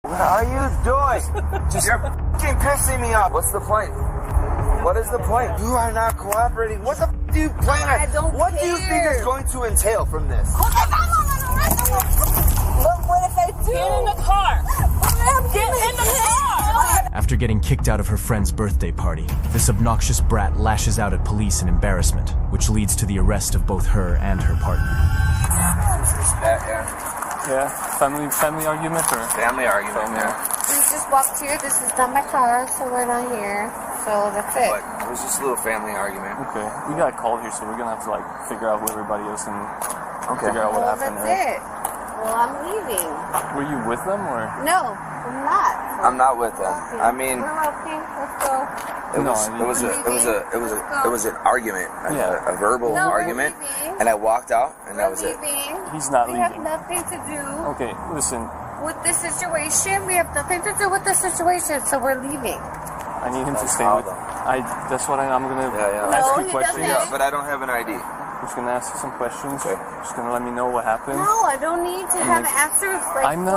What are you doing? You're fucking pissing me off. What's the point? What is the point? You are not cooperating. What the do you plan on? I don't What care. do you think is going to entail from this? What if I do? Get in the car. Get in the car. After getting kicked out of her friend's birthday party, this obnoxious brat lashes out at police in embarrassment, which leads to the arrest of both her and her partner. Yeah, family argument or? Family argument, yeah. We just walked here. This is not my car, so we're not here. So that's it. But it was just a little family argument. Okay, we got called here, so we're gonna have to like figure out who everybody is and figure out what Well, happened. that's Right? it. Well, I'm leaving. Were you with them or? No, I'm not. I'm not with them. I mean, We're walking. Let's go. it was an argument, Yeah. a verbal No, we're argument, leaving. and I walked out, and that We're was it. leaving. He's not We have leaving. nothing to do Okay, listen, with this situation. We have nothing to do with this situation, so we're leaving. I need him to stay call with. them. That's what I'm gonna Yeah. ask No, you he questions. doesn't. Yeah, but I don't have an ID. I'm just gonna ask you some questions. Okay. Just gonna let me know what happened. No, I don't need to have answers like I'm not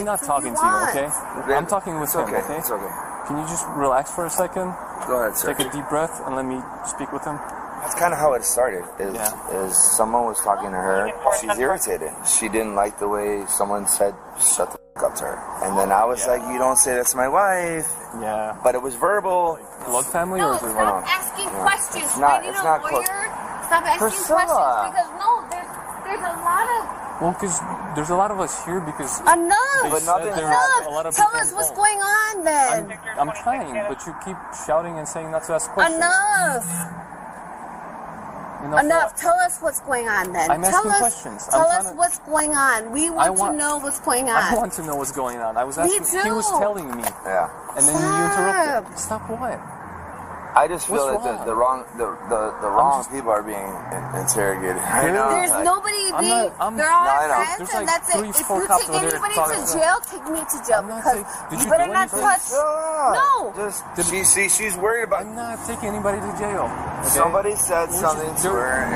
what? talking What to you, want? okay? I'm talking with It's him, okay. okay? It's okay. Can you just relax for a second? Go ahead, sir. Take a deep breath and let me speak with him. That's kind of how it started. Is someone was talking to her. She's irritated. She didn't like the way someone said "shut the fuck up" to her, and then I was like, "You don't say that to my wife." Yeah. But it was verbal. Blood family No, or is it stop asking questions. It's not- I need it's a not lawyer. close. Stop asking Priscilla. questions because no, there's a lot of Well, because there's a lot of us here because enough. they But said nothing there happened. are a lot of Tell people us what's involved. going on then. I'm trying, but you keep shouting and saying not to ask questions. Enough. Enough. What? Tell us what's going on then. I'm tell asking us, questions. Tell I'm us trying to- what's going on. We want to know what's going on. I want to know what's going on. I was asking. too. He was telling me, Yeah. and then you interrupted. Stop what? I just feel What's that the wrong? wrong people are being interrogated. Right now. There's Like, nobody I'm being. not- I'm- they're all No, I know. friends, There's and like that's it. 3, If 4 you cops take over there anybody talking. to jail, take me to jail I'm not because taking- Did you you better do not anything? touch. God. No. Just she's worried about. I'm not taking anybody to jail. Okay? Somebody said something to her.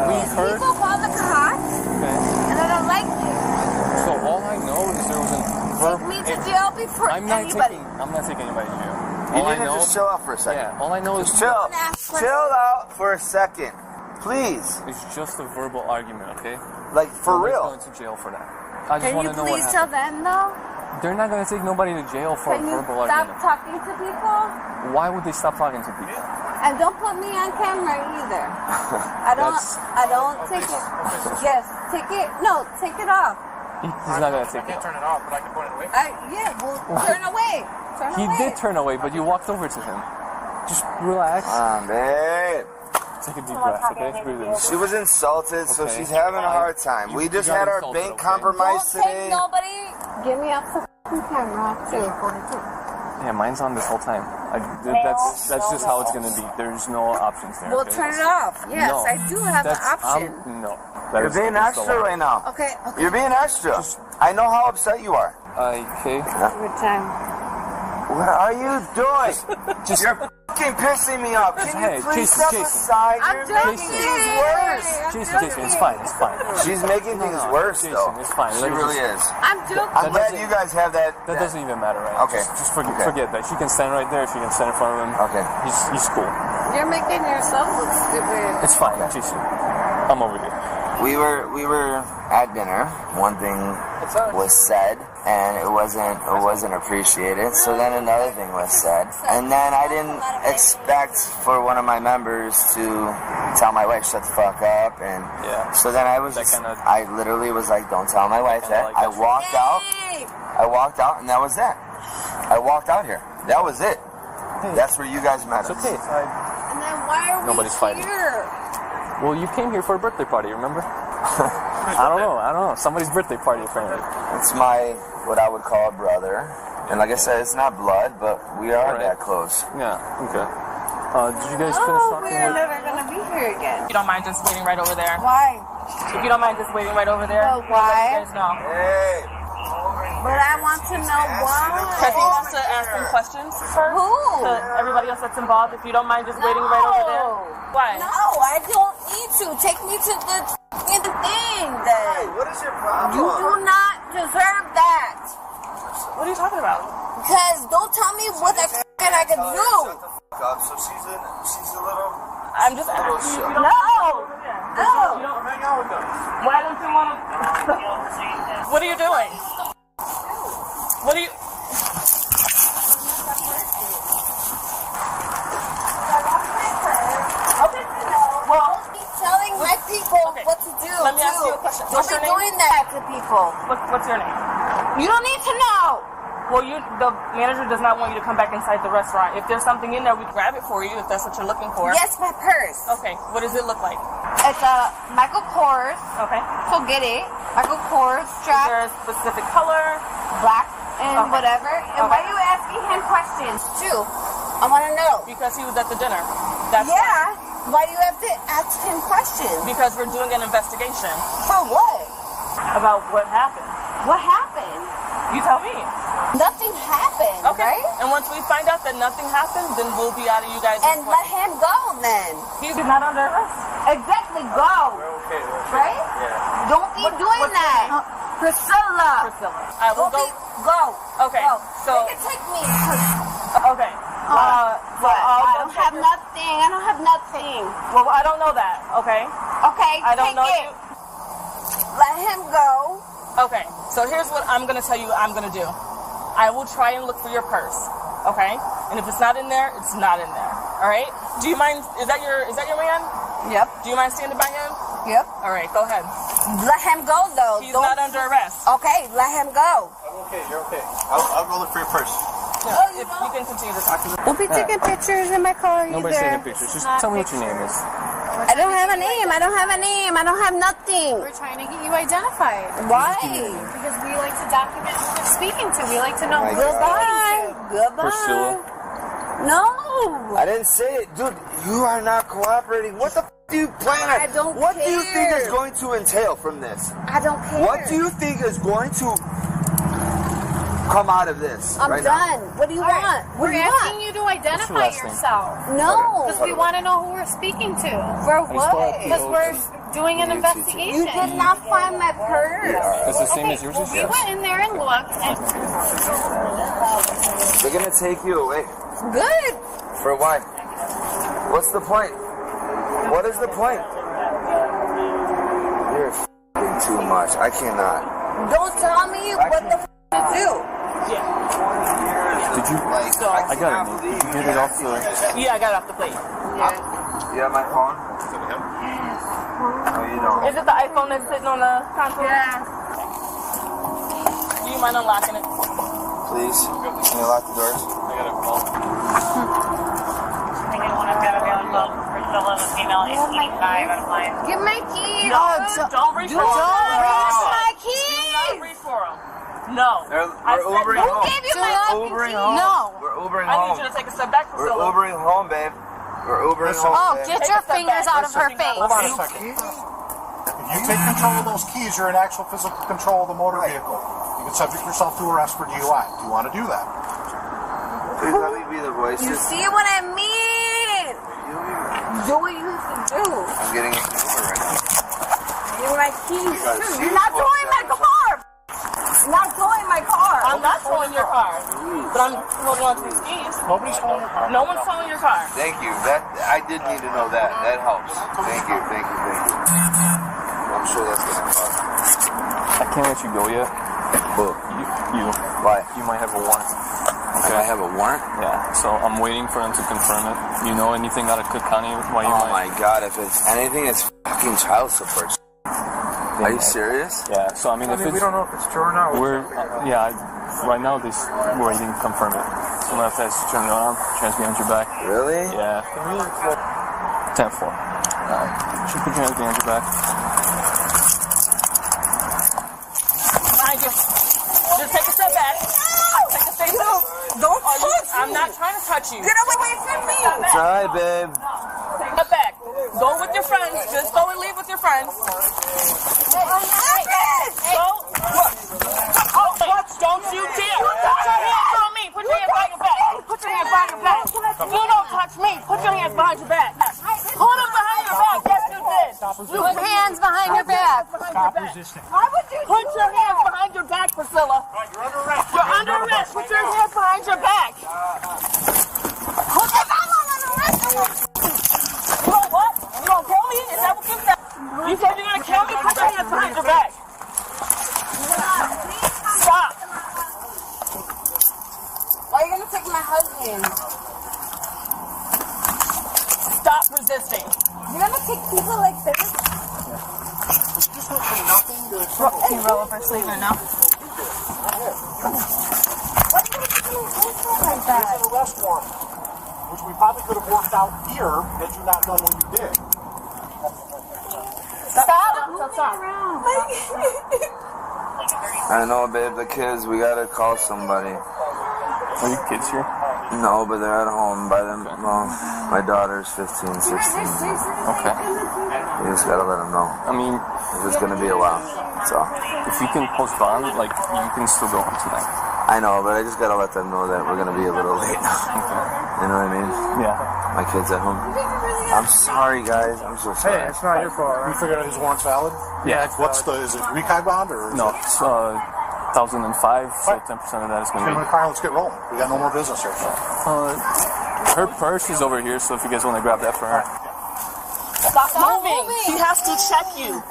These heard- people call the cops, Okay. and I don't like it. So all I know is there was a Take me to jail before I'm not anybody. taking anybody to jail. You All I need to know, just chill out for a second. yeah. All I know is Just chill. Chill out for a second, please. it's just a verbal argument, okay? Like for Nobody's real. going to jail for that. I just Can want you to know what please tell happened. them though? They're not going to take nobody to jail for Can a you verbal stop argument. talking to people? Why would they stop talking to people? And don't put me on camera either. I don't take it. Yes, take it. No, take it off. He's not going to take it. Turn it off, but I can point it away. Turn away. Turn He away. did turn away, but you walked over to him. Just relax. Babe. Take a deep breath, okay? Breathe in. She was insulted, so Okay. she's having a hard time. We just got had our insulted, bank okay? compromised Don't take today. nobody. Get me off the f***ing camera too. Yeah, mine's on this whole time. That's just how it's going to be. There's no options there. We'll okay? turn it off. Yes, No. I do have an That's- option. No. That You're is being against the extra law. right now. Okay. You're being extra. I know how upset you are. Okay. Good time. What are you doing? You're fucking pissing me off. Can Hey, you please Jason, step Jason. aside? I'm You're joking. making things worse. Jason, it's fine. It's fine. She's making things worse, Jason, though. it's fine. She Let me really just- is. I'm joking. I'm glad doesn't- you guys have that. That doesn't even matter right now. Okay. Just Okay. forget that. She can stand right there. She can stand in front of him. Okay. He's cool. You're making yourself look stupid. It's fine, Jason. I'm over here. We were at dinner. One thing was said, and it wasn't appreciated. So then another thing was said, and then I didn't expect for one of my members to tell my wife shut the fuck up, and Yeah. so then I was That just, kinda- I literally was like, don't tell my wife that. like I that. walked out. Hey! I walked out, and that was that. I walked out here. That was it. That's where you guys met It's us. okay. And then why are Nobody's we fighting. here? Well, you came here for a birthday party, remember? I don't know. Somebody's birthday party, apparently. It's my, what I would call a brother. And like I said, it's not blood, but we are Right. that close. Yeah, okay. Did you guys finish Oh, talking? we're never gonna be here again. If you don't mind just waiting right over there. Why? If you don't mind just waiting right over there. But why? You guys know. Hey! But I want to know Because he why. wants to ask some questions first. Who? To everybody else that's involved. If you don't mind just waiting right over there. Why? No, I don't need to. Take me to the f***ing thing then. What is your problem? You do not deserve that. What are you talking about? Because don't tell me what the f*** I can do. So she's a little. I'm just asking you. No. No. Hang out with them. Why don't you want to? What are you doing? What are you? Okay. Well, Keep telling my people what to do. Let me ask you a question. Don't What's be your name? doing that to people. What's your name? You don't need to know. Well, the manager does not want you to come back inside the restaurant. If there's something in there, we grab it for you if that's what you're looking for. Yes, my purse. Okay. What does it look like? It's a Michael Kors. Okay. So get it. Michael Kors Is strap, there a specific color? black and Okay. whatever. And why are you asking him questions too? I want to know. Because he was at the dinner. That's Yeah. Why do you have to ask him questions? Because we're doing an investigation For what? about what happened. What happened? You tell me. Nothing happened, Okay. right? And once we find out that nothing happened, then we'll be out of you guys. And let him go then. He's not under arrest. Exactly, go. Okay. Right? Yeah. Don't be doing what's your that. name? Priscilla. Priscilla. I will Don't go. go. Okay, Go. so- They can take me. Okay. But I don't have nothing. I don't have nothing. Well, I don't know that. Okay. Okay, I don't take know it. you. Let him go. Okay. So here's what I'm gonna tell you. I'm gonna do. I will try and look for your purse. Okay. And if it's not in there, it's not in there. All right. Do you mind? Is that your man? Yep. Do you mind standing by him? Yep. All right. Go ahead. Let him go though. He's Don't- not under arrest. Okay, let him go. I'm okay. You're okay. I'll go look for your purse. Yeah, if you can continue to talk to me. Don't be taking pictures in my car Nobody's taking pictures. Just tell me what your name is. I don't have a name. I don't have a name. I don't have nothing. We're trying to get you identified. Why? Because we like to document who we're speaking to. We like to know who we're Goodbye. Goodbye. Priscilla. No. I didn't say it, dude. You are not cooperating. What the f do you plan on? I don't What do you think care. is going to entail from this? I don't care. What do you think is going to come out of this? I'm right done. What do you want? What We're do you asking want? you to identify last name? yourself. No. Because we want to know who we're speaking to. For spell what? it Because we're doing an You investigation. did not find my purse. It's the same as yours. Well, we went in there and looked, and They're gonna take you away. Good. For what? What's the point? What is the point? You're f***ing too much. I cannot. Don't tell me what the f to do. Did you? I got it. Did you get it off the? Yeah, I got it off the plate. You have my phone? No, you don't. Is it the iPhone that's sitting on the console? Yeah. Do you mind unlocking it? Please. Can you lock the doors? I got a call. Give my keys. Don't reach for Don't them. reach my Do keys. not reach for them. No. We're Ubering Who home. gave you We're my Ubering keys? home. No. We're Ubering I need home. you to take a step back, We're Priscilla. Ubering home, babe. We're Ubering home, Oh, babe. get Take your a step fingers back. out of her Listen, face. Hold on a second. If you take control of those keys, you're in actual physical control of the motor vehicle. You can subject yourself to arrest for DUI. Do you want to do that? Please let me be the voice. You Just- see what I mean? Do what you have to do. I'm getting it right now. Give me my keys. guys You're not see towing my car. You're not towing my car. I'm not towing your car, but I'm holding on to these keys. Nobody's holding your car. No one's towing your car. Thank you. That I did need to know that. That helps. Thank you. Thank you. Thank you. I'm sure that's gonna cost. I can't let you go yet. Who? You. Why? You might have a warrant. I have a warrant? Yeah. So I'm waiting for them to confirm it. You know anything out of Cook County? Why you Oh might? my god! If it's anything, it's fucking child support. Are you serious? Yeah. So I mean, if it's, we don't know if it's true or not. we're right now we're waiting to confirm it. So I'm gonna have to turn it on, transfer behind your back. Really? Yeah. 10-4. Should put your hands behind your back. Behind you. Just take a step back. Take a step back. Don't touch me. I'm not trying to touch you. Get away from me. It's alright, babe. Step back. Go with your friends. Just go and leave with your friends. Go. Don't you dare. Put your hands on me. Put your hands behind your back. Put your hands behind your back. You don't touch me. Put your hands behind your back. Hold them behind your back. Yes, you did. Put hands behind your back. Stop resisting. Why would you Put your hands behind your back, Priscilla. You're under arrest. You're under arrest. your hands behind your back. Put your back on the rest of them. You know what? You gonna kill me? Is that what you said? You said you're gonna kill me? Put your hands behind your back. Stop. Why are you gonna take my husband? Stop resisting. You're gonna take people like this? Just went from nothing to Can you roll up our sleeve or no? Why are you gonna take my husband like that? Here's an arrest warrant, which we probably could have worked out here had you not done what you did. Stop. I know, babe, the kids, we gotta call somebody. Are you kids here? No, but they're at home by them. Well, my daughter's 15, 16. Okay. You just gotta let them know. I mean, It's gonna be a while. So if you can postpone, like, you can still go home tonight. I know, but I just gotta let them know that we're gonna be a little late now. You know what I mean? Yeah. My kids at home. I'm sorry, guys. I'm so sorry. Hey, it's not your fault. You figured out his warrant's valid? Yeah. What's is it recog bond or? No, it's 1,005, so 10% of that is going Get to in be. the car, let's get rolling. We got no more business here. Her purse is over here, so if you guys want to grab that for her. Stop moving. He has to check you.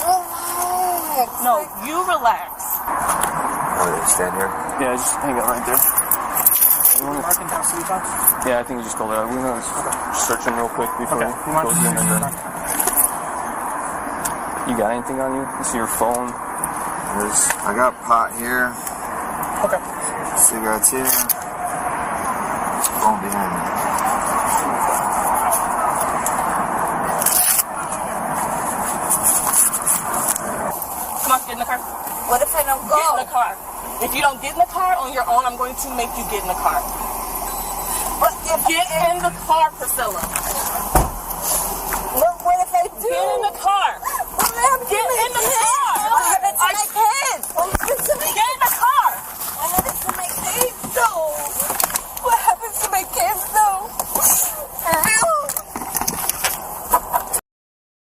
Relax. No, you relax. Oh, they stand here. Yeah, just hang it right there. Yeah, I think you just go there. We're going to search him real quick before he goes in. And then... You got anything on you? I see your phone. I got pot here. Okay. Cigarettes here. Phone behind me. Come on, get in the car. What if I don't go? Get in the car. If you don't get in the car on your own, I'm going to make you get in the car. But get in the car, Priscilla.